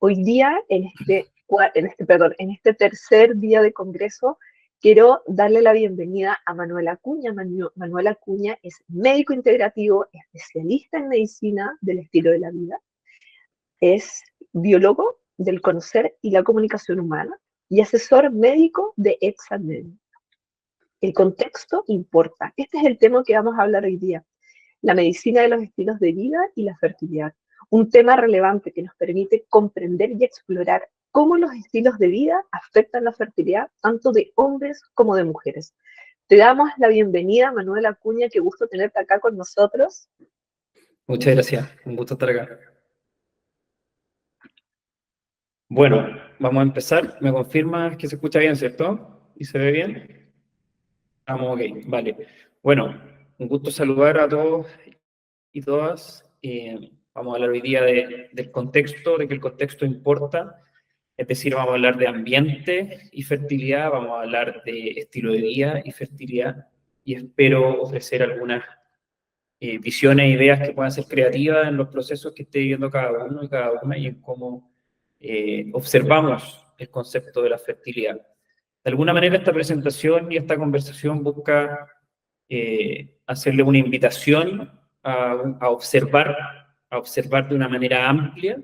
Hoy día, en este tercer día de congreso, quiero darle la bienvenida a Manuel Acuña. Manuel Acuña es médico integrativo, especialista en medicina del estilo de la vida, es biólogo del conocer y la comunicación humana y asesor médico de ExaMed. El contexto importa. Este es el tema que vamos a hablar hoy día. La medicina de los estilos de vida y la fertilidad. Un tema relevante que nos permite comprender y explorar cómo los estilos de vida afectan la fertilidad tanto de hombres como de mujeres. Te damos la bienvenida, Manuel Acuña, qué gusto tenerte acá con nosotros. Muchas gracias, un gusto estar acá. Bueno, vamos a empezar. ¿Me confirmas que se escucha bien, cierto? ¿Y se ve bien? Vamos, ok, vale. Bueno, un gusto saludar a todos y todas. Vamos a hablar hoy día del contexto, de que el contexto importa. Es decir, vamos a hablar de ambiente y fertilidad, vamos a hablar de estilo de vida y fertilidad, y espero ofrecer algunas visiones e ideas que puedan ser creativas en los procesos que esté viviendo cada uno y cada una y en cómo observamos el concepto de la fertilidad. De alguna manera esta presentación y esta conversación busca hacerle una invitación a observar de una manera amplia,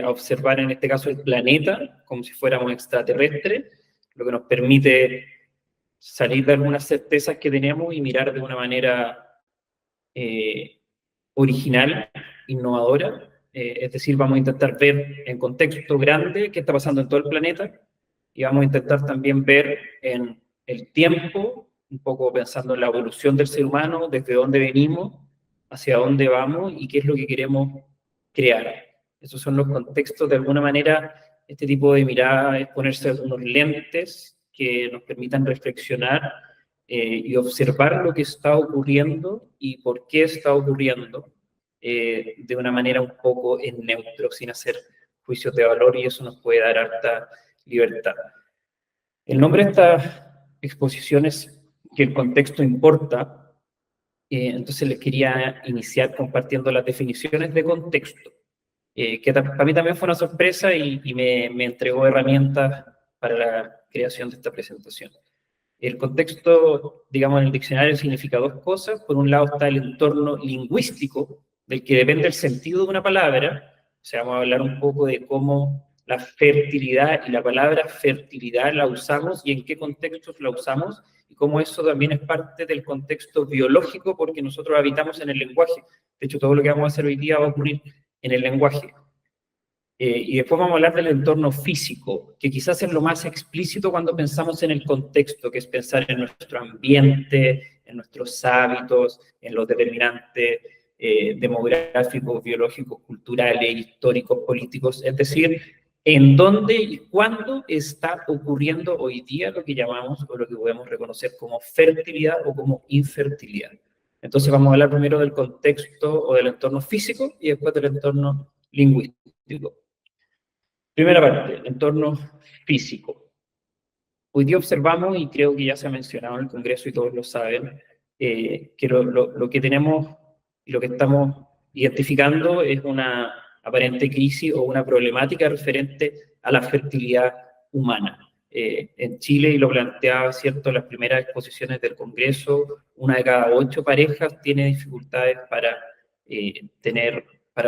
a observar en este caso el planeta como si fuéramos extraterrestres, lo que nos permite salir de algunas certezas que tenemos y mirar de una manera original, innovadora, es decir, vamos a intentar ver en contexto grande qué está pasando en todo el planeta y vamos a intentar también ver en el tiempo, un poco pensando en la evolución del ser humano, desde dónde venimos, hacia dónde vamos y qué es lo que queremos crear. Esos son los contextos, de alguna manera, este tipo de mirada es ponerse unos lentes que nos permitan reflexionar y observar lo que está ocurriendo y por qué está ocurriendo de una manera un poco en neutro, sin hacer juicios de valor, y eso nos puede dar harta libertad. El nombre de esta exposición es que el contexto importa, entonces les quería iniciar compartiendo las definiciones de contexto, que para mí también fue una sorpresa y me entregó herramientas para la creación de esta presentación. El contexto, digamos, en el diccionario significa dos cosas. Por un lado está el entorno lingüístico, del que depende el sentido de una palabra. O sea, vamos a hablar un poco de cómo la fertilidad y la palabra fertilidad la usamos y en qué contextos la usamos, y cómo eso también es parte del contexto biológico, porque nosotros habitamos en el lenguaje. De hecho, todo lo que vamos a hacer hoy día va a ocurrir en el lenguaje. Y después vamos a hablar del entorno físico, que quizás es lo más explícito cuando pensamos en el contexto, que es pensar en nuestro ambiente, en nuestros hábitos, en los determinantes demográficos, biológicos, culturales, históricos, políticos, es decir, en dónde y cuándo está ocurriendo hoy día lo que llamamos o lo que podemos reconocer como fertilidad o como infertilidad. Entonces vamos a hablar primero del contexto o del entorno físico y después del entorno lingüístico. Primera parte, entorno físico. Hoy día observamos, y creo que ya se ha mencionado en el Congreso y todos lo saben, que lo que tenemos y lo que estamos identificando es una aparente crisis o una problemática referente a la fertilidad humana. En Chile, y lo planteaba, ¿cierto?, las primeras exposiciones del Congreso, 1 de cada 8 parejas tiene dificultades para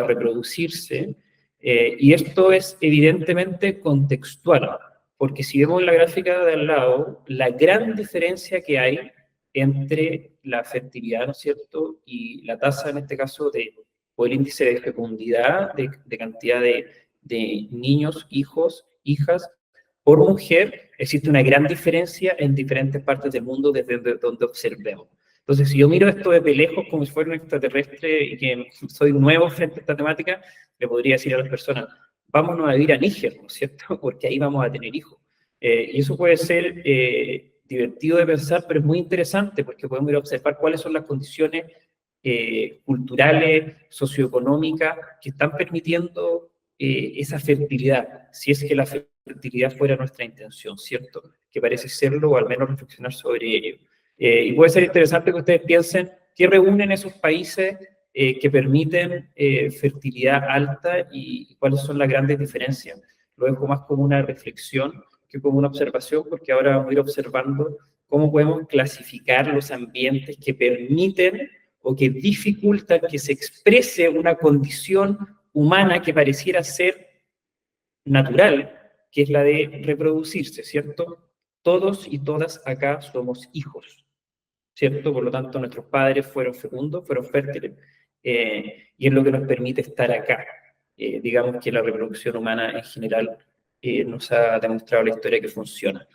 reproducirse. Y esto es evidentemente contextual, porque si vemos la gráfica de al lado, la gran diferencia que hay entre la fertilidad, ¿no es cierto?, y la tasa, en este caso, o el índice de fecundidad, de cantidad de niños, hijos, hijas, por mujer, existe una gran diferencia en diferentes partes del mundo desde donde observemos. Entonces, si yo miro esto desde lejos como si fuera un extraterrestre y que soy nuevo frente a esta temática, le podría decir a las personas, vámonos a vivir a Níger, ¿no es cierto? Porque ahí vamos a tener hijos. Y eso puede ser divertido de pensar, pero es muy interesante porque podemos ir a observar cuáles son las condiciones culturales, socioeconómicas, que están permitiendo esa fertilidad, si es que la fertilidad fuera nuestra intención, ¿cierto? Que parece serlo, o al menos reflexionar sobre ello. Y puede ser interesante que ustedes piensen qué reúnen esos países que permiten fertilidad alta y cuáles son las grandes diferencias. Lo dejo más como una reflexión que como una observación, porque ahora vamos a ir observando cómo podemos clasificar los ambientes que permiten o que dificultan que se exprese una condición humana que pareciera ser natural, que es la de reproducirse, ¿cierto? Todos y todas acá somos hijos, ¿cierto? Por lo tanto, nuestros padres fueron fecundos, fueron fértiles, y es lo que nos permite estar acá. Digamos que la reproducción humana en general nos ha demostrado la historia que funciona.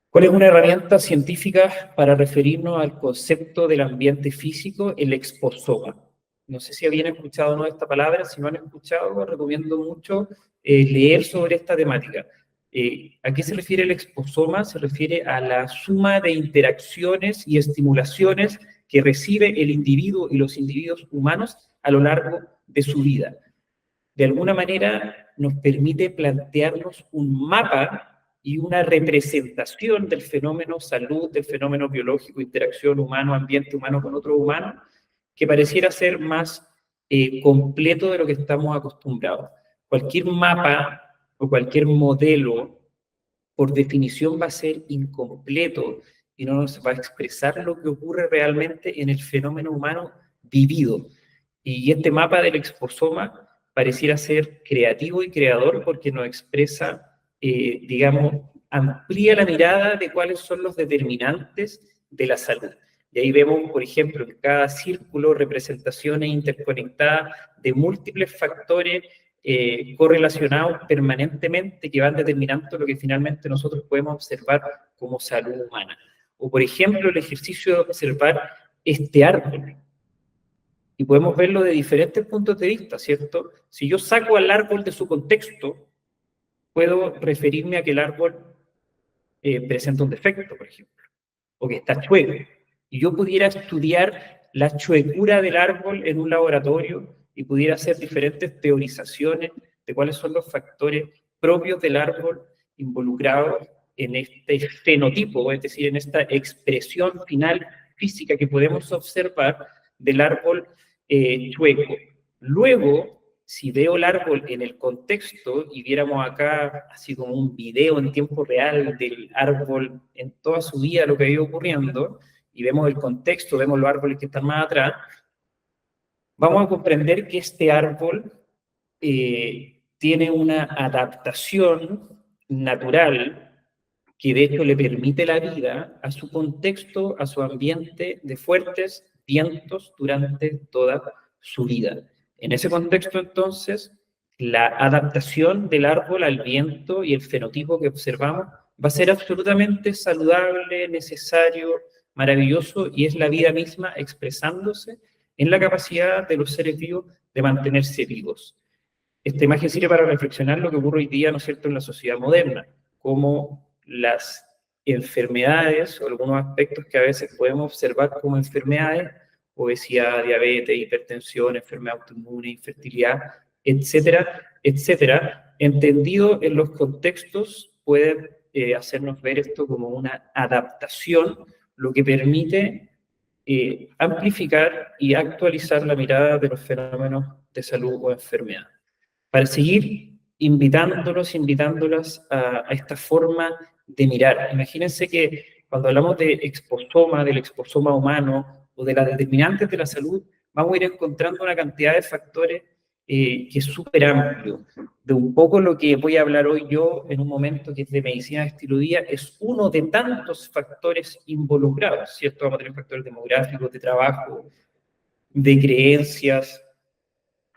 ¿Cuál es una herramienta científica para referirnos al concepto del ambiente físico? El exposoma. No sé si habían escuchado o no esta palabra. Si no han escuchado, recomiendo mucho leer sobre esta temática. ¿A qué se refiere el exposoma? Se refiere a la suma de interacciones y estimulaciones que recibe el individuo y los individuos humanos a lo largo de su vida. De alguna manera nos permite plantearnos un mapa y una representación del fenómeno salud, del fenómeno biológico, interacción humano-ambiente, humano con otro humano, que pareciera ser más completo de lo que estamos acostumbrados. Cualquier mapa o cualquier modelo, por definición, va a ser incompleto y no nos va a expresar lo que ocurre realmente en el fenómeno humano vivido. Y este mapa del exposoma pareciera ser creativo y creador porque nos expresa, digamos, amplía la mirada de cuáles son los determinantes de la salud. Y ahí vemos, por ejemplo, en cada círculo representaciones interconectadas de múltiples factores correlacionados permanentemente que van determinando lo que finalmente nosotros podemos observar como salud humana. O, por ejemplo, el ejercicio de observar este árbol. Y podemos verlo de diferentes puntos de vista, ¿cierto? Si yo saco al árbol de su contexto, puedo referirme a que el árbol presenta un defecto, por ejemplo, o que está chueco. Y yo pudiera estudiar la chuecura del árbol en un laboratorio y pudiera hacer diferentes teorizaciones de cuáles son los factores propios del árbol involucrados en este fenotipo, es decir, en esta expresión final física que podemos observar del árbol chueco. Luego, si veo el árbol en el contexto y viéramos acá así como un video en tiempo real del árbol en toda su vida, lo que ha ido ocurriendo, y vemos el contexto, vemos los árboles que están más atrás, vamos a comprender que este árbol tiene una adaptación natural que de hecho le permite la vida a su contexto, a su ambiente de fuertes vientos durante toda su vida. En ese contexto, entonces, la adaptación del árbol al viento y el fenotipo que observamos va a ser absolutamente saludable, necesario, maravilloso, y es la vida misma expresándose en la capacidad de los seres vivos de mantenerse vivos. Esta imagen sirve para reflexionar lo que ocurre hoy día, ¿no es cierto?, en la sociedad moderna, cómo las enfermedades o algunos aspectos que a veces podemos observar como enfermedades, obesidad, diabetes, hipertensión, enfermedad autoinmune, infertilidad, etcétera, etcétera, entendido en los contextos, puede hacernos ver esto como una adaptación, lo que permite amplificar y actualizar la mirada de los fenómenos de salud o enfermedad. Para seguir invitándolas a esta forma de mirar. Imagínense que cuando hablamos de exposoma, del exposoma humano o de las determinantes de la salud, vamos a ir encontrando una cantidad de factores que es súper amplio. De un poco lo que voy a hablar hoy yo en un momento que es de medicina de estilo de vida, es uno de tantos factores involucrados, ¿cierto? Vamos a tener factores demográficos, de trabajo, de creencias,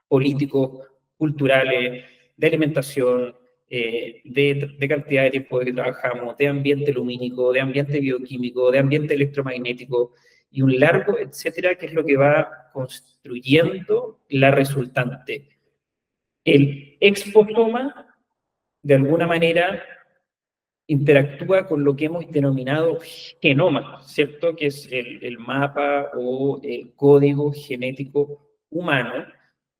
políticos, culturales, de alimentación, de cantidad de tiempo que trabajamos, de ambiente lumínico, de ambiente bioquímico, de ambiente electromagnético, y un largo, etcétera, que es lo que va construyendo la resultante. El exposoma, de alguna manera, interactúa con lo que hemos denominado genoma, ¿cierto? Que es el mapa o el código genético humano,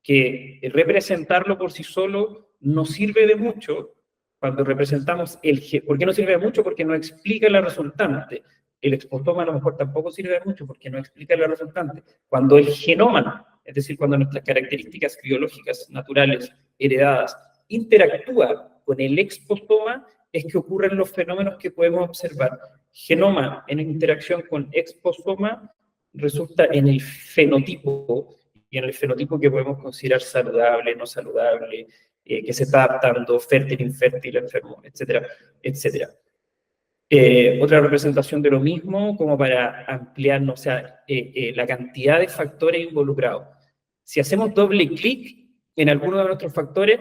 que representarlo por sí solo no sirve de mucho cuando representamos el gen. ¿Por qué no sirve de mucho? Porque no explica la resultante. el exposoma a lo mejor tampoco sirve mucho porque no explica la resultante. Cuando el genoma, es decir, cuando nuestras características biológicas naturales heredadas interactúa con el exposoma, es que ocurren los fenómenos que podemos observar. Genoma en interacción con exposoma resulta en el fenotipo, y en el fenotipo que podemos considerar saludable, no saludable, que se está adaptando, fértil, infértil, enfermo, etcétera, etcétera. Otra representación de lo mismo, como para ampliar, o sea, la cantidad de factores involucrados. Si hacemos doble clic en alguno de nuestros factores,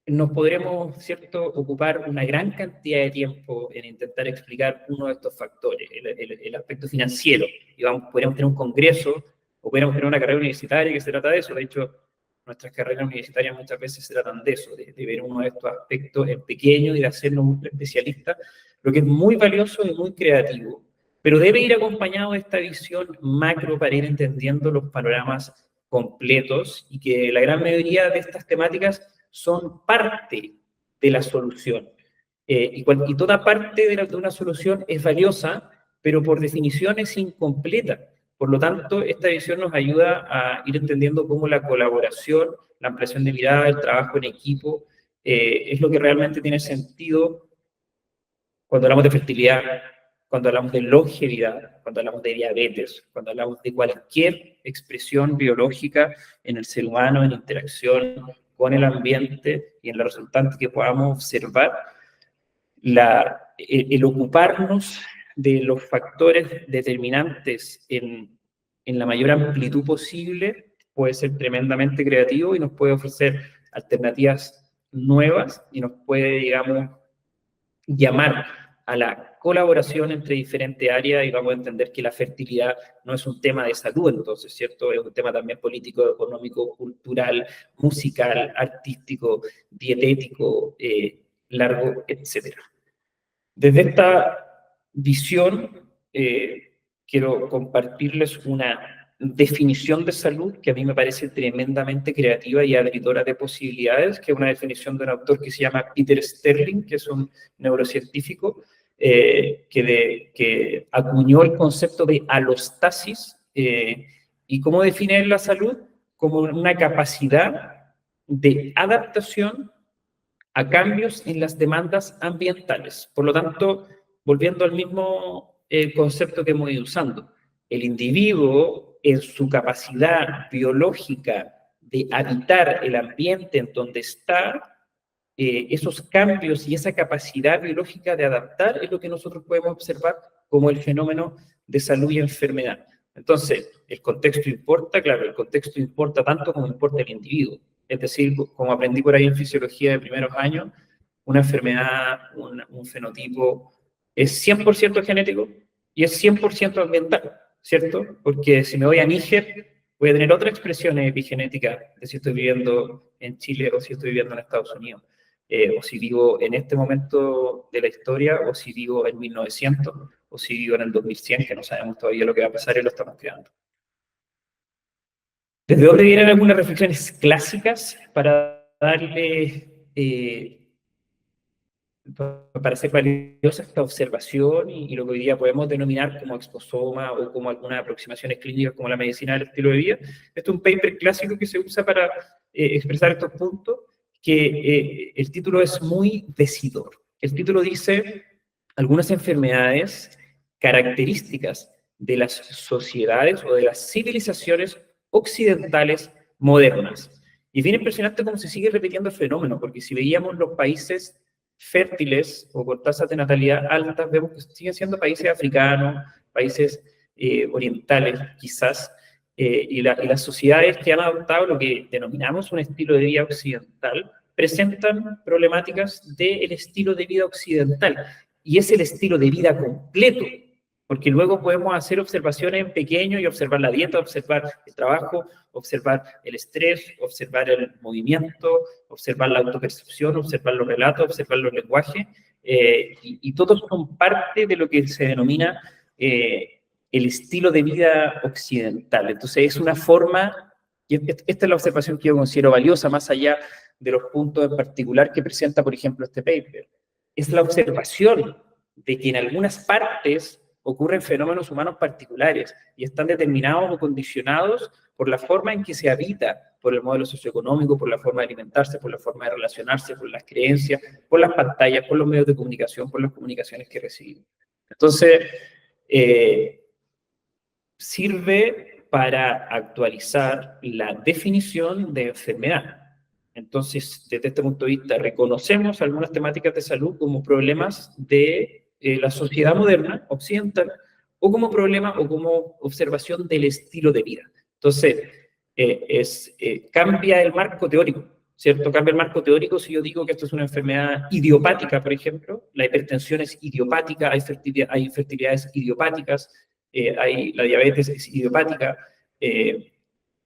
nos podremos, ¿cierto?, ocupar una gran cantidad de tiempo en intentar explicar uno de estos factores, el aspecto financiero. Y podríamos tener un congreso o podríamos tener una carrera universitaria que se trata de eso. De hecho, nuestras carreras universitarias muchas veces se tratan de eso, de ver uno de estos aspectos en pequeño y de hacernos un especialista, lo que es muy valioso y muy creativo. Pero debe ir acompañado de esta visión macro para ir entendiendo los panoramas completos y que la gran mayoría de estas temáticas son parte de la solución. Y toda parte de una solución es valiosa, pero por definición es incompleta. Por lo tanto, esta visión nos ayuda a ir entendiendo cómo la colaboración, la ampliación de mirada, el trabajo en equipo, es lo que realmente tiene sentido cuando hablamos de fertilidad, cuando hablamos de longevidad, cuando hablamos de diabetes, cuando hablamos de cualquier expresión biológica en el ser humano, en interacción con el ambiente y en la resultante que podamos observar, el ocuparnos de los factores determinantes en la mayor amplitud posible puede ser tremendamente creativo y nos puede ofrecer alternativas nuevas y nos puede, digamos, llamar a la colaboración entre diferentes áreas y vamos a entender que la fertilidad no es un tema de salud, entonces, ¿cierto? Es un tema también político, económico, cultural, musical, artístico, dietético, largo, etc. Desde esta visión, quiero compartirles una definición de salud que a mí me parece tremendamente creativa y abridora de posibilidades, que es una definición de un autor que se llama Peter Sterling, que es un neurocientífico, que acuñó el concepto de alostasis. ¿Y cómo define la salud? Como una capacidad de adaptación a cambios en las demandas ambientales. Por lo tanto, volviendo al mismo concepto que hemos ido usando, el individuo en su capacidad biológica de habitar el ambiente en donde está, esos cambios y esa capacidad biológica de adaptar es lo que nosotros podemos observar como el fenómeno de salud y enfermedad. Entonces, el contexto importa, claro, el contexto importa tanto como importa el individuo. Es decir, como aprendí por ahí en fisiología de primeros años, una enfermedad, un fenotipo es 100% genético y es 100% ambiental, ¿cierto? Porque si me voy a Níger, voy a tener otra expresión epigenética de si estoy viviendo en Chile o si estoy viviendo en Estados Unidos. O si vivo en este momento de la historia, o si vivo en 1900, o si vivo en el 2100, que no sabemos todavía lo que va a pasar y lo estamos creando. ¿Desde dónde vienen algunas reflexiones clásicas para darle, para hacer valiosa esta observación y lo que hoy día podemos denominar como exposoma o como algunas aproximaciones clínicas como la medicina del estilo de vida? Este es un paper clásico que se usa para expresar estos puntos, que el título es muy decidor. El título dice: algunas enfermedades características de las sociedades o de las civilizaciones occidentales modernas. Y es bien impresionante cómo se sigue repitiendo el fenómeno, porque si veíamos los países fértiles o con tasas de natalidad altas, vemos que siguen siendo países africanos, países orientales quizás, y las sociedades que han adoptado lo que denominamos un estilo de vida occidental presentan problemáticas del estilo de vida occidental, y es el estilo de vida completo, porque luego podemos hacer observaciones en pequeño y observar la dieta, observar el trabajo, observar el estrés, observar el movimiento, observar la autopercepción, observar los relatos, observar los lenguajes, y todos son parte de lo que se denomina el estilo de vida occidental. Entonces es una forma, y esta es la observación que yo considero valiosa, más allá de los puntos en particular que presenta, por ejemplo, este paper, es la observación de que en algunas partes ocurren fenómenos humanos particulares y están determinados o condicionados por la forma en que se habita, por el modelo socioeconómico, por la forma de alimentarse, por la forma de relacionarse, por las creencias, por las pantallas, por los medios de comunicación, por las comunicaciones que recibimos. Entonces, sirve para actualizar la definición de enfermedad. Entonces, desde este punto de vista, reconocemos algunas temáticas de salud como problemas de la sociedad moderna, occidental, o como problema o como observación del estilo de vida. Entonces, cambia el marco teórico, ¿cierto? Cambia el marco teórico si yo digo que esto es una enfermedad idiopática, por ejemplo. La hipertensión es idiopática, hay infertilidades idiopáticas, la diabetes es idiopática,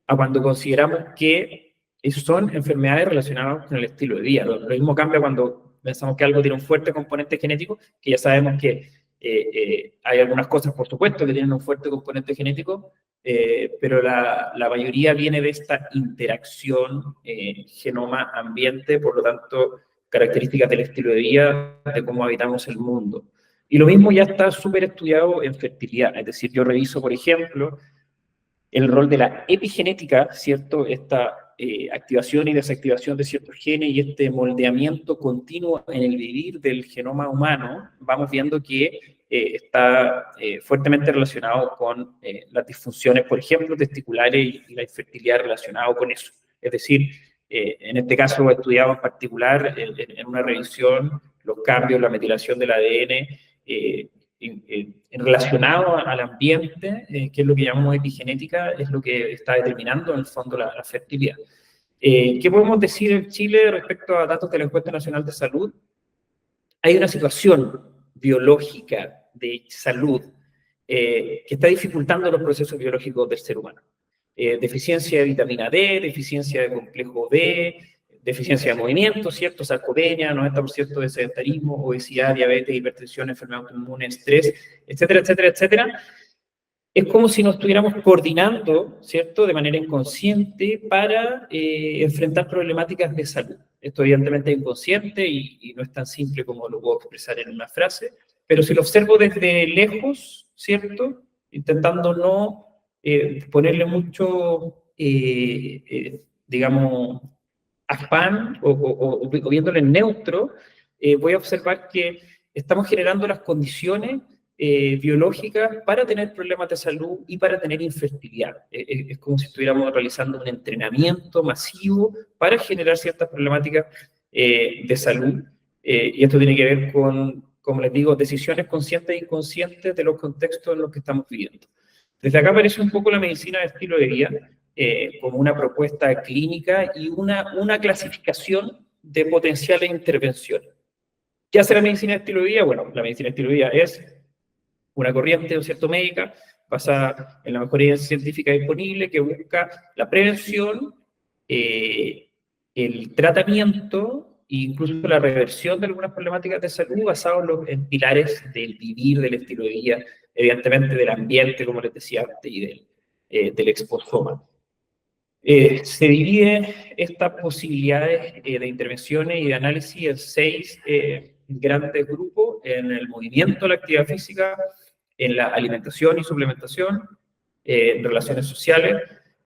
a cuando consideramos que son enfermedades relacionadas con el estilo de vida. Lo mismo cambia cuando pensamos que algo tiene un fuerte componente genético, que ya sabemos que hay algunas cosas, por supuesto, que tienen un fuerte componente genético, pero la mayoría viene de esta interacción genoma-ambiente, por lo tanto, características del estilo de vida, de cómo habitamos el mundo. Y lo mismo ya está súper estudiado en fertilidad, es decir, yo reviso, por ejemplo, el rol de la epigenética, ¿cierto? Esta activación y desactivación de ciertos genes y este moldeamiento continuo en el vivir del genoma humano, vamos viendo que está fuertemente relacionado con las disfunciones, por ejemplo, testiculares y la infertilidad relacionada con eso. Es decir, en este caso he estudiado en particular en una revisión los cambios, la metilación del ADN, relacionado al ambiente, que es lo que llamamos epigenética, es lo que está determinando en el fondo la fertilidad. ¿Qué podemos decir en Chile respecto a datos de la Encuesta Nacional de Salud? Hay una situación biológica de salud que está dificultando los procesos biológicos del ser humano. Deficiencia de vitamina D, deficiencia de complejo B, deficiencia de movimiento, ¿cierto? Sarcopenia, 90% de sedentarismo, obesidad, diabetes, hipertensión, enfermedad autoinmune, estrés, etcétera, etcétera, etcétera. Es como si nos estuviéramos coordinando, ¿cierto?, de manera inconsciente para enfrentar problemáticas de salud. Esto evidentemente es inconsciente y no es tan simple como lo puedo expresar en una frase, pero si lo observo desde lejos, ¿cierto?, intentando no ponerle mucho, digamos, afán o viéndolo en neutro, voy a observar que estamos generando las condiciones biológicas para tener problemas de salud y para tener infertilidad. Es como si estuviéramos realizando un entrenamiento masivo para generar ciertas problemáticas de salud. Y esto tiene que ver con, como les digo, decisiones conscientes e inconscientes de los contextos en los que estamos viviendo. Desde acá aparece un poco la medicina de estilo de vida, como una propuesta clínica y una clasificación de potenciales intervenciones. ¿Qué hace la medicina de estilo de vida? Bueno, la medicina de estilo de vida es una corriente, ¿cierto?, médica basada en la mejor evidencia científica disponible que busca la prevención, el tratamiento e incluso la reversión de algunas problemáticas de salud basados en pilares del vivir, del estilo de vida, evidentemente del ambiente, como les decía antes, y del exposoma. Se divide estas posibilidades de intervenciones y de análisis en 6 grandes grupos: en el movimiento, la actividad física, en la alimentación y suplementación, en relaciones sociales,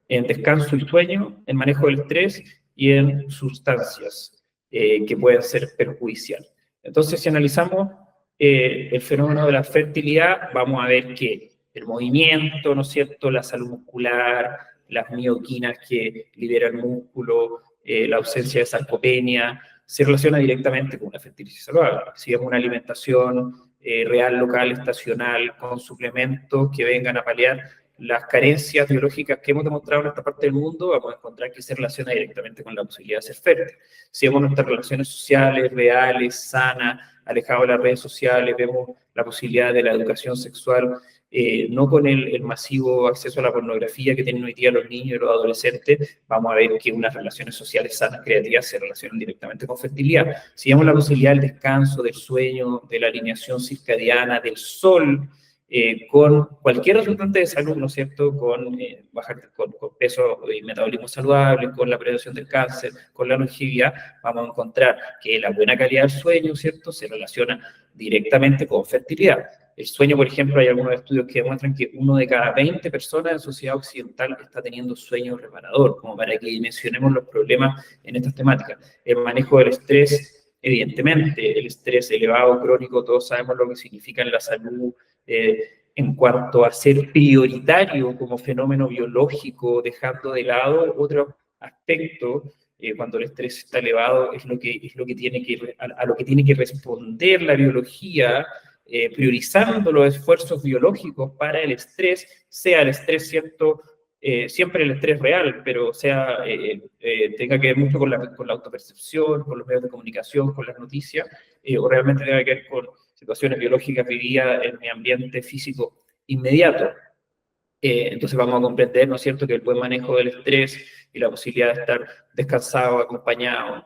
en descanso y sueño, en manejo del estrés y en sustancias que pueden ser perjudiciales. Entonces, si analizamos el fenómeno de la fertilidad, vamos a ver que el movimiento, ¿no es cierto?, la salud muscular, las mioquinas que libera el músculo, la ausencia de sarcopenia, se relaciona directamente con una fertilidad saludable. Si es una alimentación real, local, estacional, con suplementos que vengan a paliar las carencias biológicas que hemos demostrado en esta parte del mundo, vamos a encontrar que se relaciona directamente con la posibilidad de ser fértil. Si vemos nuestras relaciones sociales, reales, sanas, alejados de las redes sociales, vemos la posibilidad de la educación sexual, no con el masivo acceso a la pornografía que tienen hoy día los niños y los adolescentes, vamos a ver que unas relaciones sociales sanas, creativas, se relacionan directamente con fertilidad. Si vemos la posibilidad del descanso, del sueño, de la alineación circadiana, del sol, con cualquier resultante de salud, ¿no es cierto?, con peso y metabolismo saludable, con la prevención del cáncer, con la longevidad, vamos a encontrar que la buena calidad del sueño, ¿cierto?, se relaciona directamente con fertilidad. El sueño, por ejemplo, hay algunos estudios que demuestran que 1 de cada 20 personas en sociedad occidental está teniendo sueño reparador, como para que dimensionemos los problemas en estas temáticas. El manejo del estrés, evidentemente, el estrés elevado, crónico, todos sabemos lo que significa en la salud, en cuanto a ser prioritario como fenómeno biológico, dejando de lado otros aspectos. Cuando el estrés está elevado, es lo que tiene a lo que tiene que responder la biología, priorizando los esfuerzos biológicos para el estrés, sea el estrés, ¿cierto? Siempre el estrés real, pero sea, tenga que ver mucho con la autopercepción, con los medios de comunicación, con las noticias, o realmente tenga que ver con situaciones biológicas vividas en mi ambiente físico inmediato. Entonces vamos a comprender, ¿no es cierto?, que el buen manejo del estrés y la posibilidad de estar descansado, acompañado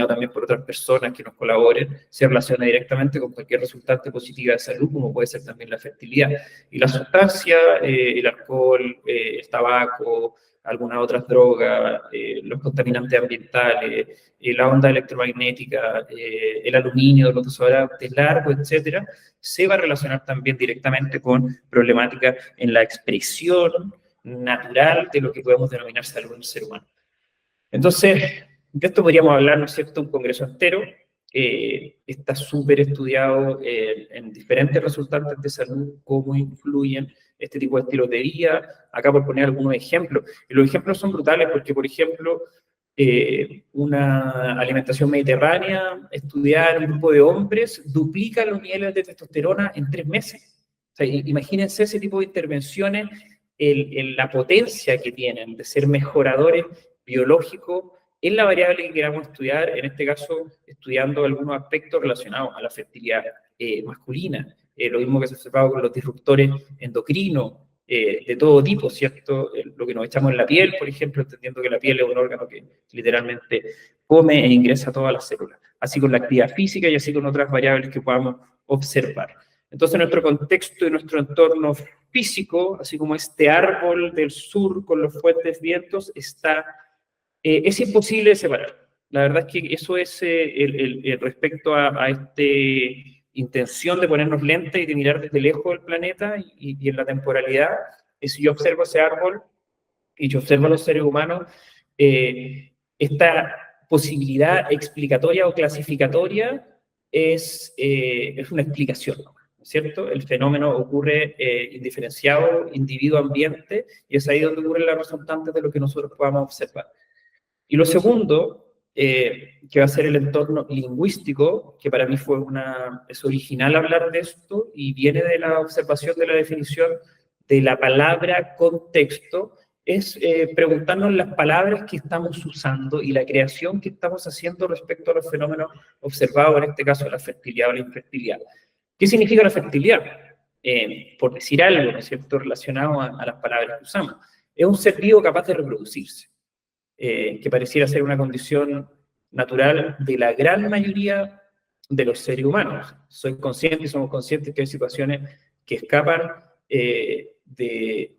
también por otras personas que nos colaboren, se relaciona directamente con cualquier resultante positiva de salud, como puede ser también la fertilidad. Y la sustancia, el alcohol, el tabaco, algunas otras drogas, los contaminantes ambientales, la onda electromagnética, el aluminio, los desodorantes largos, etcétera, se va a relacionar también directamente con problemáticas en la expresión natural de lo que podemos denominar salud en el ser humano. Entonces, de esto podríamos hablar, ¿no es cierto?, un congreso entero. Está súper estudiado en diferentes resultantes de salud, cómo influyen este tipo de estilos de vida. Acá por poner algunos ejemplos. Y los ejemplos son brutales porque, por ejemplo, una alimentación mediterránea estudiada en un grupo de hombres duplica los niveles de testosterona en 3 meses. O sea, imagínense ese tipo de intervenciones, la potencia que tienen de ser mejoradores biológicos en la variable que queramos estudiar, en este caso estudiando algunos aspectos relacionados a la fertilidad masculina. Lo mismo que se ha observado con los disruptores endocrinos, de todo tipo, ¿cierto? Lo que nos echamos en la piel, por ejemplo, entendiendo que la piel es un órgano que literalmente come e ingresa todas las células. Así con la actividad física y así con otras variables que podamos observar. Entonces, nuestro contexto y nuestro entorno físico, así como este árbol del sur con los fuertes vientos, es imposible de separar. La verdad es que eso es respecto a esta intención de ponernos lentes y de mirar desde lejos el planeta y en la temporalidad. Si yo observo ese árbol y yo observo a los seres humanos, esta posibilidad explicatoria o clasificatoria es una explicación, ¿no es cierto? El fenómeno ocurre indiferenciado, individuo-ambiente, y es ahí donde ocurren las resultantes de lo que nosotros podamos observar. Y lo segundo, que va a ser el entorno lingüístico, que para mí es original hablar de esto y viene de la observación de la definición de la palabra contexto, es preguntarnos las palabras que estamos usando y la creación que estamos haciendo respecto a los fenómenos observados, en este caso la fertilidad o la infertilidad. ¿Qué significa la fertilidad? Por decir algo, ¿no es cierto?, relacionado a las palabras que usamos. Es un ser vivo capaz de reproducirse. Que pareciera ser una condición natural de la gran mayoría de los seres humanos. Soy consciente y somos conscientes que hay situaciones que escapan de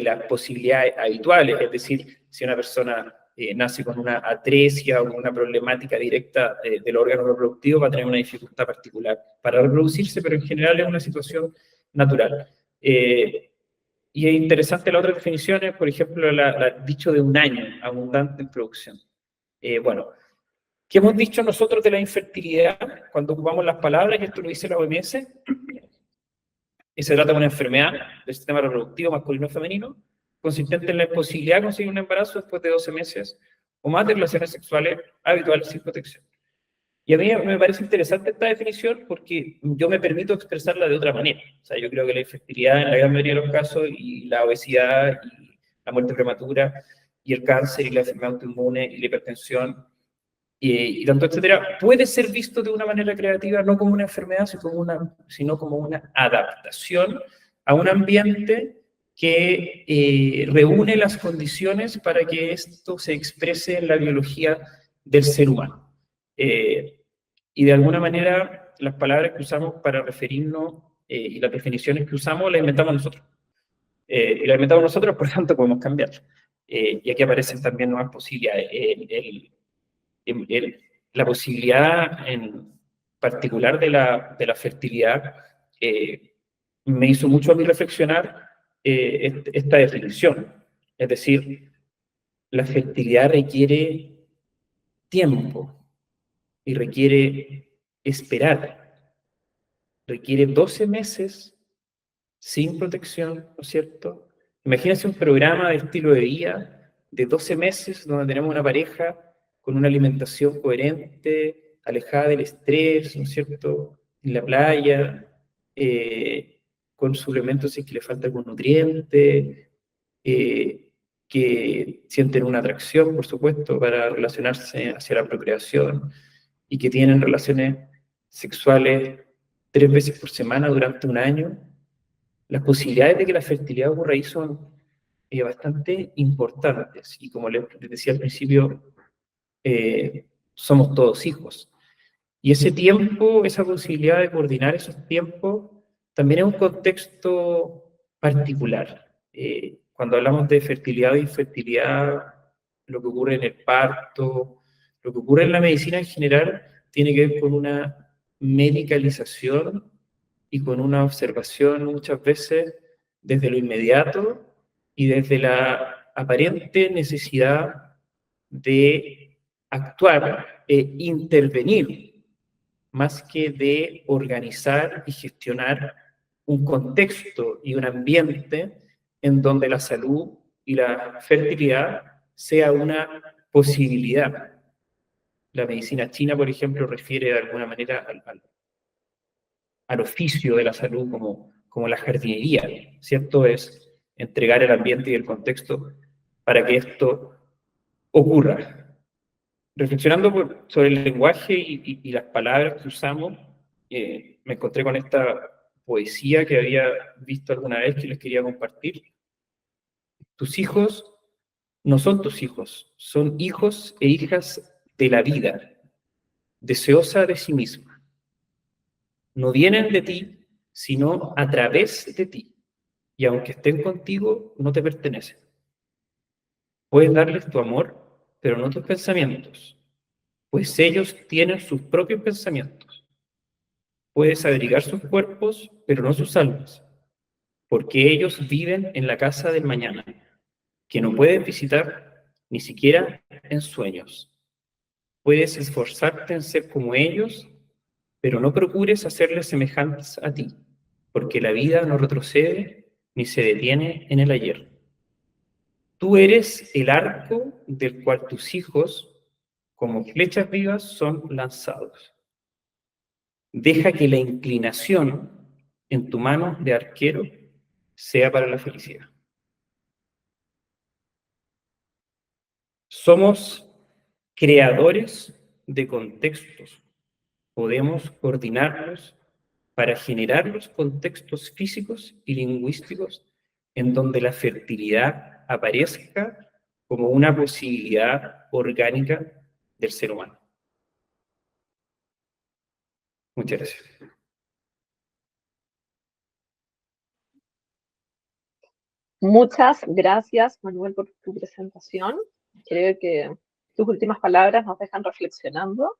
las posibilidades habituales, es decir, si una persona nace con una atresia o con una problemática directa del órgano reproductivo, va a tener una dificultad particular para reproducirse, pero en general es una situación natural. Y es interesante las otras definiciones, por ejemplo, dicho de un año, abundante en producción. Bueno, ¿qué hemos dicho nosotros de la infertilidad cuando ocupamos las palabras? Y esto lo dice la OMS. Y se trata de una enfermedad del sistema reproductivo masculino y femenino, consistente en la imposibilidad de conseguir un embarazo después de 12 meses o más de relaciones sexuales habituales sin protección. Y a mí me parece interesante esta definición porque yo me permito expresarla de otra manera. O sea, yo creo que la infertilidad en la gran mayoría de los casos y la obesidad y la muerte prematura y el cáncer y la enfermedad autoinmune y la hipertensión y tanto, etcétera, puede ser visto de una manera creativa no como una enfermedad, sino como una adaptación a un ambiente que reúne las condiciones para que esto se exprese en la biología del ser humano. Y de alguna manera las palabras que usamos para referirnos y las definiciones que usamos las inventamos nosotros. Y las inventamos nosotros, por tanto podemos cambiarlas. Y aquí aparecen también nuevas posibilidades. La posibilidad en particular de la fertilidad me hizo mucho a mí reflexionar esta definición. Es decir, la fertilidad requiere tiempo y requiere esperar. Requiere 12 meses sin protección, ¿no es cierto? Imagínense un programa de estilo de vida de 12 meses donde tenemos una pareja con una alimentación coherente, alejada del estrés, ¿no es cierto? En la playa, con suplementos si es que le falta algún nutriente, que sienten una atracción, por supuesto, para relacionarse hacia la procreación y que tienen relaciones sexuales 3 veces por semana durante un año. Las posibilidades de que la fertilidad ocurra ahí son bastante importantes. Y como les decía al principio, somos todos hijos. Y ese tiempo, esa posibilidad de coordinar esos tiempos, también es un contexto particular. Cuando hablamos de fertilidad o infertilidad, lo que ocurre en el parto, lo que ocurre en la medicina en general, tiene que ver con una medicalización y con una observación muchas veces desde lo inmediato y desde la aparente necesidad de actuar e intervenir, más que de organizar y gestionar un contexto y un ambiente en donde la salud y la fertilidad sea una posibilidad. La medicina china, por ejemplo, refiere de alguna manera al oficio de la salud como la jardinería, ¿cierto? Es entregar el ambiente y el contexto para que esto ocurra. Reflexionando sobre el lenguaje y las palabras que usamos, me encontré con esta poesía que había visto alguna vez que les quería compartir. Tus hijos no son tus hijos, son hijos e hijas de la vida, deseosa de sí misma. No vienen de ti, sino a través de ti. Y aunque estén contigo, no te pertenecen. Puedes darles tu amor, pero no tus pensamientos, pues ellos tienen sus propios pensamientos. Puedes abrigar sus cuerpos, pero no sus almas, porque ellos viven en la casa del mañana, que no puedes visitar ni siquiera en sueños. Puedes esforzarte en ser como ellos, pero no procures hacerles semejantes a ti, porque la vida no retrocede ni se detiene en el ayer. Tú eres el arco del cual tus hijos, como flechas vivas, son lanzados. Deja que la inclinación en tu mano de arquero sea para la felicidad. Somos creadores de contextos. Podemos coordinarlos para generar los contextos físicos y lingüísticos en donde la fertilidad aparezca como una posibilidad orgánica del ser humano. Muchas gracias. Muchas gracias, Manuel, por tu presentación. Creo que tus últimas palabras nos dejan reflexionando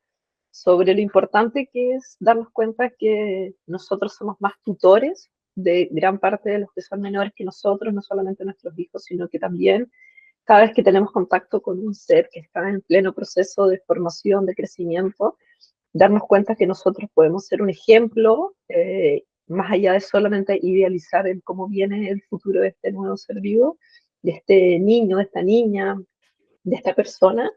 sobre lo importante que es darnos cuenta que nosotros somos más tutores de gran parte de los que son menores que nosotros, no solamente nuestros hijos, sino que también cada vez que tenemos contacto con un ser que está en pleno proceso de formación, de crecimiento, darnos cuenta que nosotros podemos ser un ejemplo, más allá de solamente idealizar el cómo viene el futuro de este nuevo ser vivo, de este niño, de esta niña, de esta persona.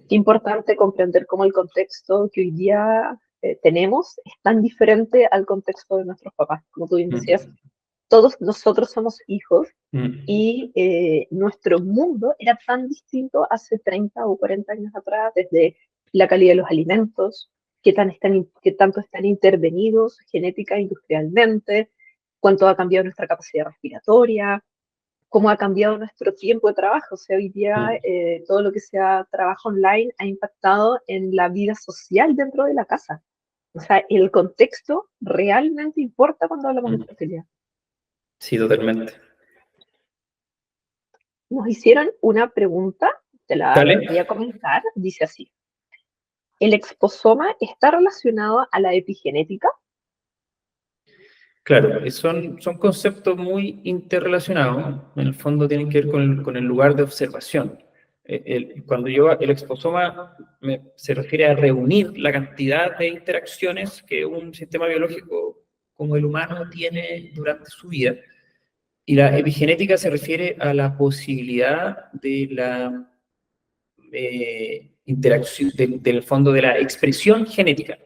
Qué importante comprender cómo el contexto que hoy día tenemos es tan diferente al contexto de nuestros papás. Como tú bien decías, todos nosotros somos hijos y nuestro mundo era tan distinto hace 30 o 40 años atrás, desde la calidad de los alimentos, qué tanto están intervenidos genética e industrialmente, cuánto ha cambiado nuestra capacidad respiratoria, cómo ha cambiado nuestro tiempo de trabajo. O sea, hoy día todo lo que sea trabajo online ha impactado en la vida social dentro de la casa. O sea, el contexto realmente importa cuando hablamos de fertilidad. Sí, totalmente. Nos hicieron una pregunta, te la ¿Dale? voy a comentar, dice así. ¿El exposoma está relacionado a la epigenética? Claro, son conceptos muy interrelacionados, en el fondo tienen que ver con el lugar de observación. Cuando el exposoma se refiere a reunir la cantidad de interacciones que un sistema biológico como el humano tiene durante su vida, y la epigenética se refiere a la posibilidad de la interacción, del fondo de la expresión genética.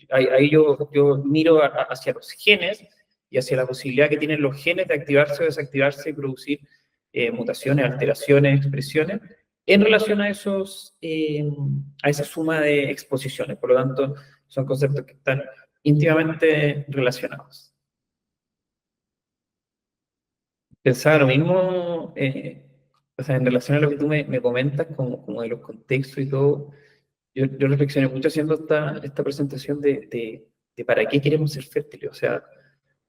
Ahí yo miro hacia los genes y hacia la posibilidad que tienen los genes de activarse o desactivarse y producir mutaciones, alteraciones, expresiones, en relación a esa suma de exposiciones. Por lo tanto, son conceptos que están íntimamente relacionados. Pensaba lo mismo, o sea, en relación a lo que tú me comentas, como de los contextos y todo. Yo reflexioné mucho haciendo esta presentación de para qué queremos ser fértiles. O sea,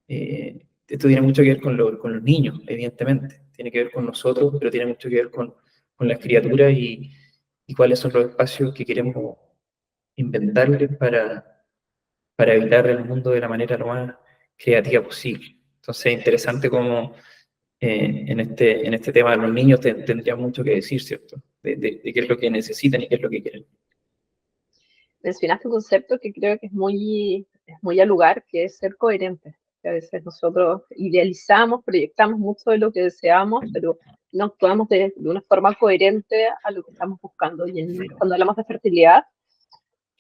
esto tiene mucho que ver con los niños, evidentemente. Tiene que ver con nosotros, pero tiene mucho que ver con las criaturas y cuáles son los espacios que queremos inventarles para habitar el mundo de la manera lo más creativa posible. Entonces, es interesante cómo en este tema de los niños tendría mucho que decir, ¿cierto? De qué es lo que necesitan y qué es lo que quieren. Mencionaste un concepto que creo que es muy al lugar, que es ser coherente. Que a veces nosotros idealizamos, proyectamos mucho de lo que deseamos, pero no actuamos de una forma coherente a lo que estamos buscando. Y cuando hablamos de fertilidad,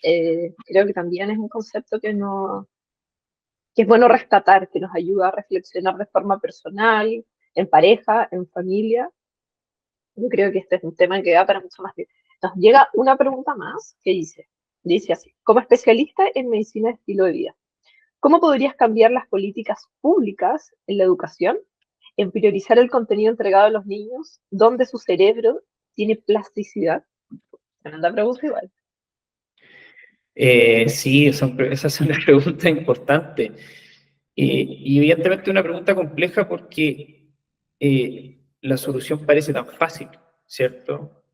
creo que también es un concepto que es bueno rescatar, que nos ayuda a reflexionar de forma personal, en pareja, en familia. Yo creo que este es un tema que da para mucho más. Nos llega una pregunta más que dice así, como especialista en medicina de estilo de vida, ¿cómo podrías cambiar las políticas públicas en la educación en priorizar el contenido entregado a los niños donde su cerebro tiene plasticidad? Tremenda pregunta igual. Sí, esas son las preguntas importantes. Y evidentemente una pregunta compleja porque la solución parece tan fácil, ¿cierto?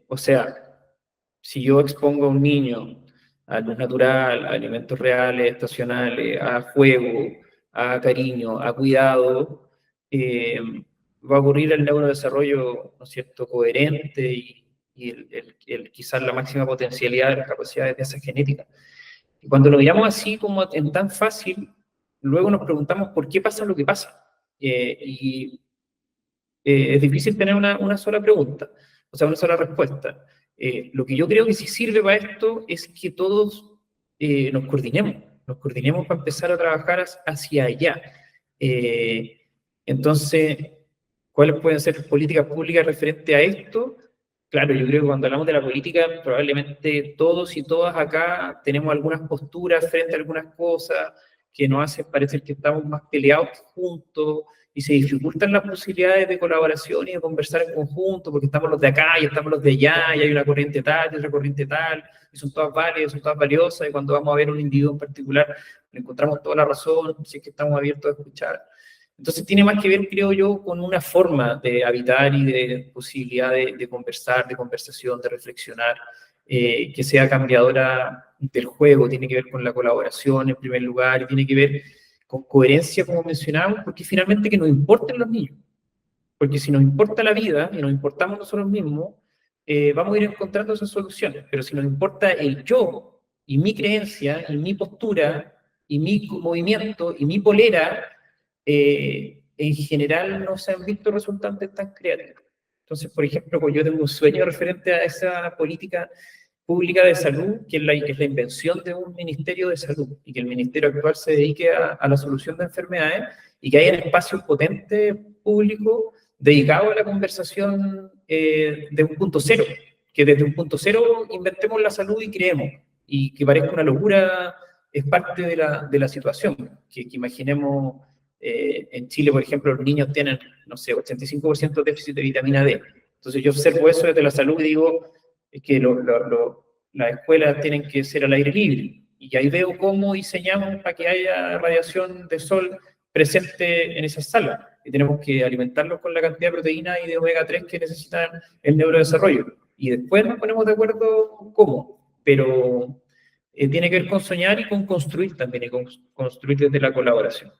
O sea, si yo expongo a un niño a luz natural, a alimentos reales, estacionales, a juego, a cariño, a cuidado, eh, va a ocurrir el neurodesarrollo, ¿no es cierto?, coherente y quizás la máxima potencialidad de las capacidades de esa genética. Y cuando lo miramos así como en tan fácil, luego nos preguntamos por qué pasa lo que pasa. Es difícil tener una sola pregunta, o sea, una sola respuesta. Lo que yo creo que sí sirve para esto es que todos nos coordinemos para empezar a trabajar hacia allá. Entonces, ¿cuáles pueden ser políticas públicas referente a esto? Claro, yo creo que cuando hablamos de la política, probablemente todos y todas acá tenemos algunas posturas frente a algunas cosas que nos hacen parecer que estamos más peleados que juntos, y se dificultan las posibilidades de colaboración y de conversar en conjunto, porque estamos los de acá y estamos los de allá, y hay una corriente tal y otra corriente tal, y son todas válidas, son todas valiosas, y cuando vamos a ver un individuo en particular, le encontramos toda la razón, si es que estamos abiertos a escuchar. Entonces tiene más que ver, creo yo, con una forma de habitar y de posibilidad de conversar, de conversación, de reflexionar, que sea cambiadora del juego, tiene que ver con la colaboración en primer lugar, y tiene que ver con coherencia, como mencionábamos, porque finalmente que nos importen los niños. Porque si nos importa la vida y nos importamos nosotros mismos, vamos a ir encontrando esas soluciones. Pero si nos importa el yo y mi creencia y mi postura y mi movimiento y mi polera, en general no se han visto resultantes tan creativos. Entonces, por ejemplo, yo tengo un sueño referente a esa política pública de salud, que es la invención de un ministerio de salud, y que el ministerio actual se dedique a la solución de enfermedades, y que haya espacios potentes públicos dedicados a la conversación de un punto cero, que desde un punto cero inventemos la salud y creemos, y que parezca una locura, es parte de la situación, que imaginemos en Chile, por ejemplo, los niños tienen, no sé, 85% de déficit de vitamina D. Entonces yo observo eso desde la salud y digo, es que las escuelas tienen que ser al aire libre. Y ahí veo cómo diseñamos para que haya radiación de sol presente en esas salas. Y tenemos que alimentarlos con la cantidad de proteína y de omega 3 que necesitan el neurodesarrollo. Y después nos ponemos de acuerdo cómo. tiene que ver con soñar y con construir también, y con construir desde la colaboración.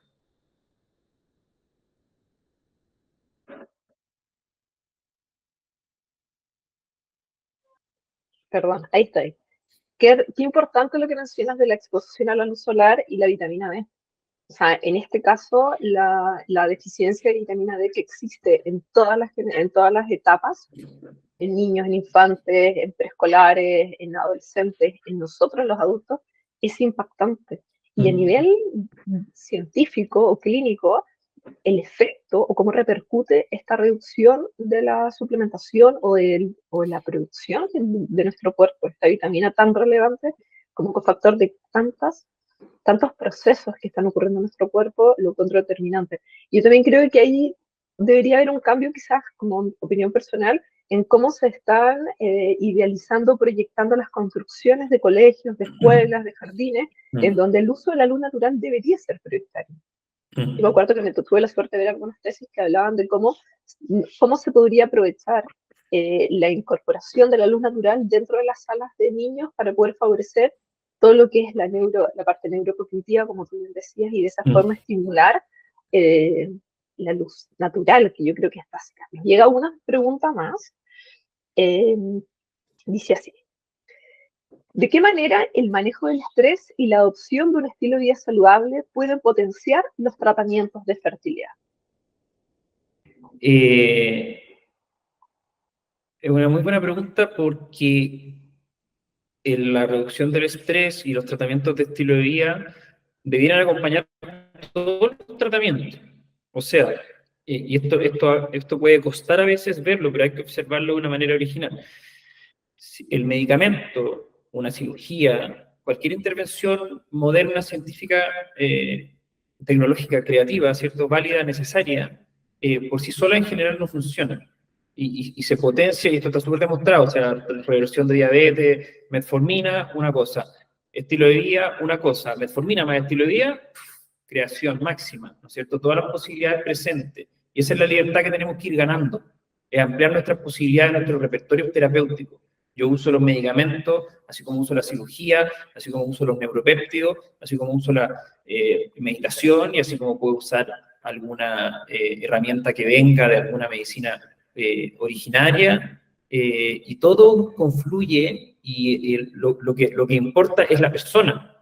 Perdón, ahí estoy. Qué importante lo que mencionas de la exposición a la luz solar y la vitamina D. O sea, en este caso, la deficiencia de vitamina D que existe en todas las etapas, en niños, en infantes, en preescolares, en adolescentes, en nosotros los adultos, es impactante. Y a nivel científico o clínico, el efecto o cómo repercute esta reducción de la suplementación o la producción de nuestro cuerpo, esta vitamina tan relevante como cofactor de tantos procesos que están ocurriendo en nuestro cuerpo, lo encuentro determinante. Yo también creo que ahí debería haber un cambio, quizás como opinión personal, en cómo se están idealizando, proyectando las construcciones de colegios, de escuelas, de jardines, en donde el uso de la luz natural debería ser prioritario. Yo me acuerdo que tuve la suerte de ver algunas tesis que hablaban de cómo se podría aprovechar la incorporación de la luz natural dentro de las salas de niños para poder favorecer todo lo que es la parte neurocognitiva, como tú bien decías, y de esa forma estimular la luz natural, que yo creo que es básica. Nos llega una pregunta más. Dice así: ¿de qué manera el manejo del estrés y la adopción de un estilo de vida saludable pueden potenciar los tratamientos de fertilidad? Es una muy buena pregunta porque la reducción del estrés y los tratamientos de estilo de vida debieran acompañar todos los tratamientos. O sea, y esto puede costar a veces verlo, pero hay que observarlo de una manera original. El medicamento, una cirugía, cualquier intervención moderna, científica, tecnológica, creativa, ¿cierto? Válida, necesaria, por sí sola en general no funciona. Y se potencia, y esto está súper demostrado, o sea, reversión de diabetes, metformina, una cosa, estilo de vida, una cosa, metformina más estilo de vida, creación máxima, ¿no es cierto? Todas las posibilidades presentes. Y esa es la libertad que tenemos que ir ganando, es ampliar nuestras posibilidades, nuestro repertorio terapéutico. Yo uso los medicamentos, así como uso la cirugía, así como uso los neuropéptidos, así como uso la meditación y así como puedo usar alguna herramienta que venga de alguna medicina originaria, y todo confluye y lo que importa es la persona.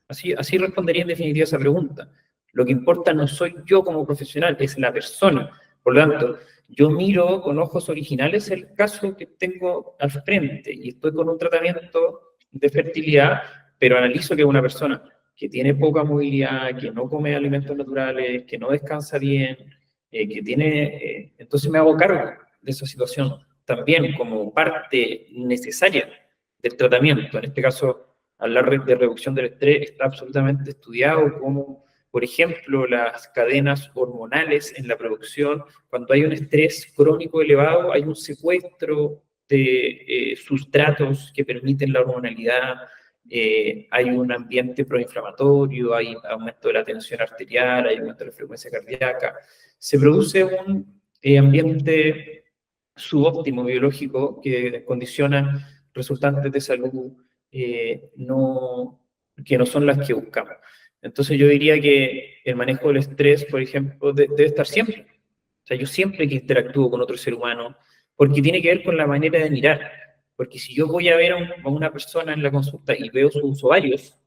Así respondería en definitiva esa pregunta. Lo que importa no soy yo como profesional, es la persona. Por lo tanto, yo miro con ojos originales el caso que tengo al frente y estoy con un tratamiento de fertilidad, pero analizo que es una persona que tiene poca movilidad, que no come alimentos naturales, que no descansa bien, que tiene... entonces me hago cargo de esa situación también como parte necesaria del tratamiento. En este caso, hablar de reducción del estrés está absolutamente estudiado, como por ejemplo las cadenas hormonales en la producción. Cuando hay un estrés crónico elevado, hay un secuestro de sustratos que permiten la hormonalidad, hay un ambiente proinflamatorio, hay aumento de la tensión arterial, hay aumento de la frecuencia cardíaca. Se produce un ambiente subóptimo biológico que condiciona resultantes de salud que no son las que buscamos. Entonces yo diría que el manejo del estrés, por ejemplo, debe estar siempre. O sea, yo siempre que interactúo con otro ser humano, porque tiene que ver con la manera de mirar. Porque si yo voy a ver a una persona en la consulta y veo sus ovarios,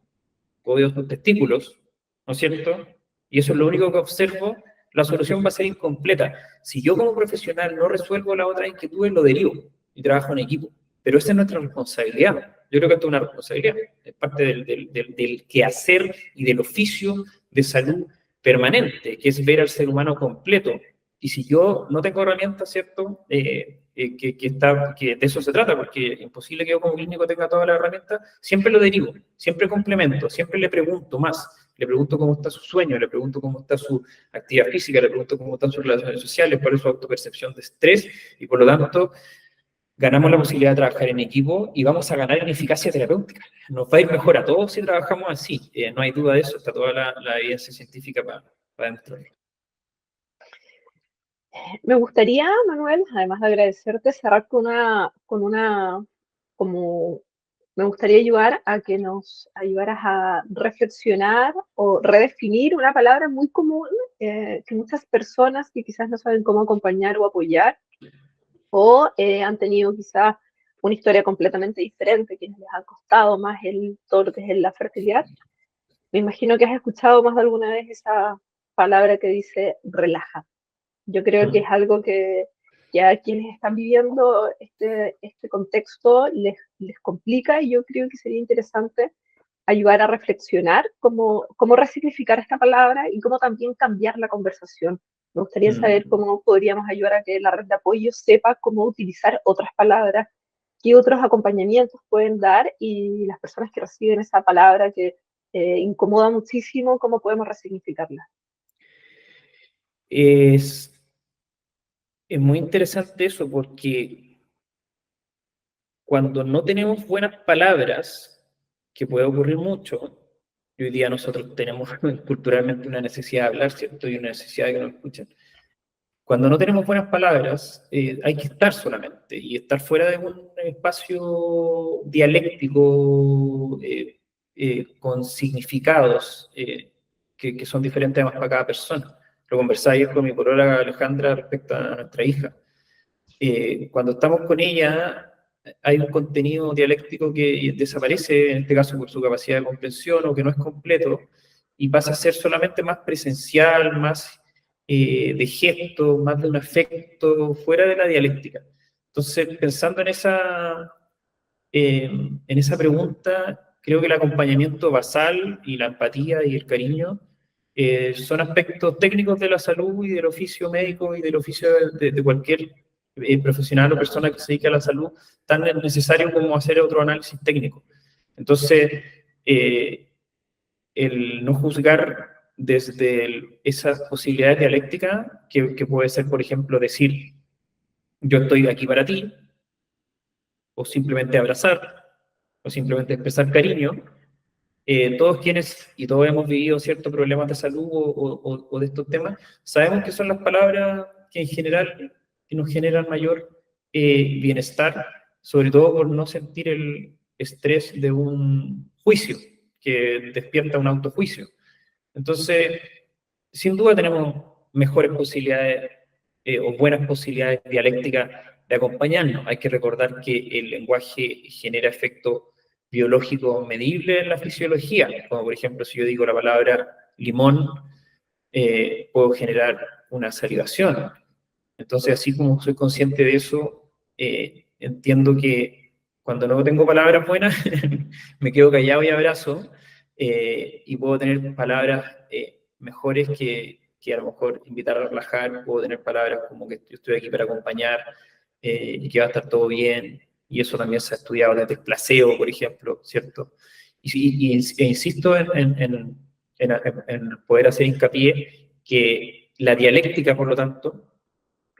o veo sus testículos, ¿no es cierto? Y eso es lo único que observo, la solución va a ser incompleta. Si yo como profesional no resuelvo las otras inquietudes, lo derivo y trabajo en equipo. Pero esa es nuestra responsabilidad. Yo creo que esto es una responsabilidad, es parte del quehacer y del oficio de salud permanente, que es ver al ser humano completo. Y si yo no tengo herramientas, ¿cierto? Que de eso se trata, porque es imposible que yo como clínico tenga todas las herramientas, siempre lo derivo, siempre complemento, siempre le pregunto más, le pregunto cómo está su sueño, le pregunto cómo está su actividad física, le pregunto cómo están sus relaciones sociales, cuál es su autopercepción de estrés, y por lo tanto ganamos la posibilidad de trabajar en equipo y vamos a ganar en eficacia terapéutica. Nos va a ir mejor a todos si trabajamos así, no hay duda de eso, está toda la evidencia científica para demostrarlo. Me gustaría, Manuel, además de agradecerte, cerrar con una como Me gustaría ayudar a que nos ayudaras a reflexionar o redefinir una palabra muy común que muchas personas que quizás no saben cómo acompañar o apoyar o han tenido quizás una historia completamente diferente, que les ha costado más todo lo que es la fertilidad. Me imagino que has escuchado más de alguna vez esa palabra que dice relaja. Yo creo que es algo que ya quienes están viviendo este contexto les complica, y yo creo que sería interesante ayudar a reflexionar cómo resignificar esta palabra y cómo también cambiar la conversación. Me gustaría saber Mm. cómo podríamos ayudar a que la red de apoyo sepa cómo utilizar otras palabras, qué otros acompañamientos pueden dar, y las personas que reciben esa palabra que incomoda muchísimo, cómo podemos resignificarla. Es, es muy interesante eso porque cuando no tenemos buenas palabras, que puede ocurrir mucho, y hoy día nosotros tenemos culturalmente una necesidad de hablar, ¿cierto? Y una necesidad de que nos escuchen. Cuando no tenemos buenas palabras, hay que estar solamente, y estar fuera de un espacio dialéctico con significados que son diferentes además para cada persona. Lo conversaba ayer con mi polola Alejandra respecto a nuestra hija. Cuando estamos con ella, hay un contenido dialéctico que desaparece, en este caso por su capacidad de comprensión o que no es completo, y pasa a ser solamente más presencial, más de gesto, más de un afecto, fuera de la dialéctica. Entonces, pensando en esa pregunta, creo que el acompañamiento basal y la empatía y el cariño son aspectos técnicos de la salud y del oficio médico y del oficio de cualquier profesional o persona que se dedique a la salud, tan necesario como hacer otro análisis técnico. Entonces, el no juzgar desde esas posibilidades dialécticas, que puede ser, por ejemplo, decir, yo estoy aquí para ti, o simplemente abrazar, o simplemente expresar cariño. Todos quienes, y todos hemos vivido ciertos problemas de salud o de estos temas, sabemos que son las palabras que en general que nos generan mayor bienestar, sobre todo por no sentir el estrés de un juicio que despierta un autojuicio. Entonces, sin duda tenemos mejores posibilidades o buenas posibilidades dialécticas de acompañarnos. Hay que recordar que el lenguaje genera efectos biológicos medibles en la fisiología, como por ejemplo si yo digo la palabra limón, puedo generar una salivación. Entonces, así como soy consciente de eso, entiendo que cuando no tengo palabras buenas, me quedo callado y abrazo, y puedo tener palabras mejores que a lo mejor invitar a relajar, puedo tener palabras como que yo estoy aquí para acompañar y que va a estar todo bien, y eso también se ha estudiado desde el placebo, por ejemplo, ¿cierto? E insisto en poder hacer hincapié que la dialéctica, por lo tanto,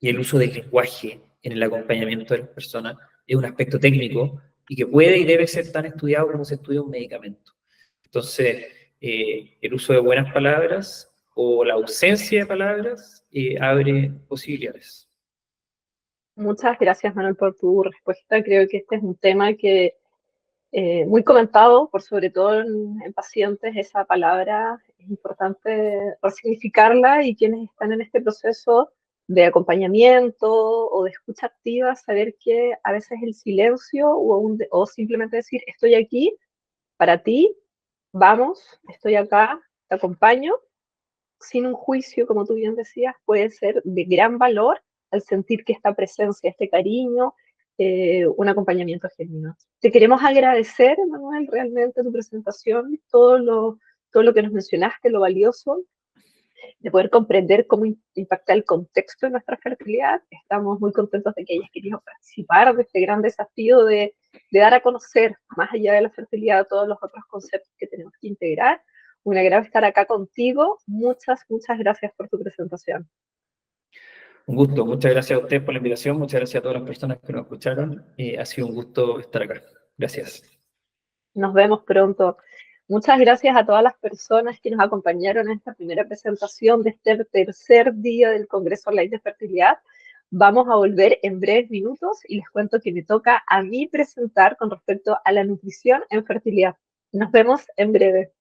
y el uso del lenguaje en el acompañamiento de las personas es un aspecto técnico y que puede y debe ser tan estudiado como se estudia un medicamento. Entonces, el uso de buenas palabras o la ausencia de palabras abre posibilidades. Muchas gracias, Manuel, por tu respuesta. Creo que este es un tema que muy comentado, por sobre todo en pacientes. Esa palabra es importante resignificarla, y quienes están en este proceso de acompañamiento o de escucha activa, saber que a veces el silencio o simplemente decir estoy aquí para ti, vamos, estoy acá, te acompaño, sin un juicio, como tú bien decías, puede ser de gran valor al sentir que esta presencia, este cariño, un acompañamiento genuino. Te queremos agradecer, Manuel, realmente tu presentación, todo lo que nos mencionaste, lo valioso de poder comprender cómo impacta el contexto de nuestra fertilidad. Estamos muy contentos de que hayas querido participar de este gran desafío de dar a conocer, más allá de la fertilidad, todos los otros conceptos que tenemos que integrar. Un agrado estar acá contigo. Muchas gracias por tu presentación. Un gusto, muchas gracias a ustedes por la invitación, muchas gracias a todas las personas que nos escucharon. Ha sido un gusto estar acá. Gracias. Nos vemos pronto. Muchas gracias a todas las personas que nos acompañaron en esta primera presentación de este tercer día del Congreso Online de Fertilidad. Vamos a volver en breves minutos y les cuento que me toca a mí presentar con respecto a la nutrición en fertilidad. Nos vemos en breve.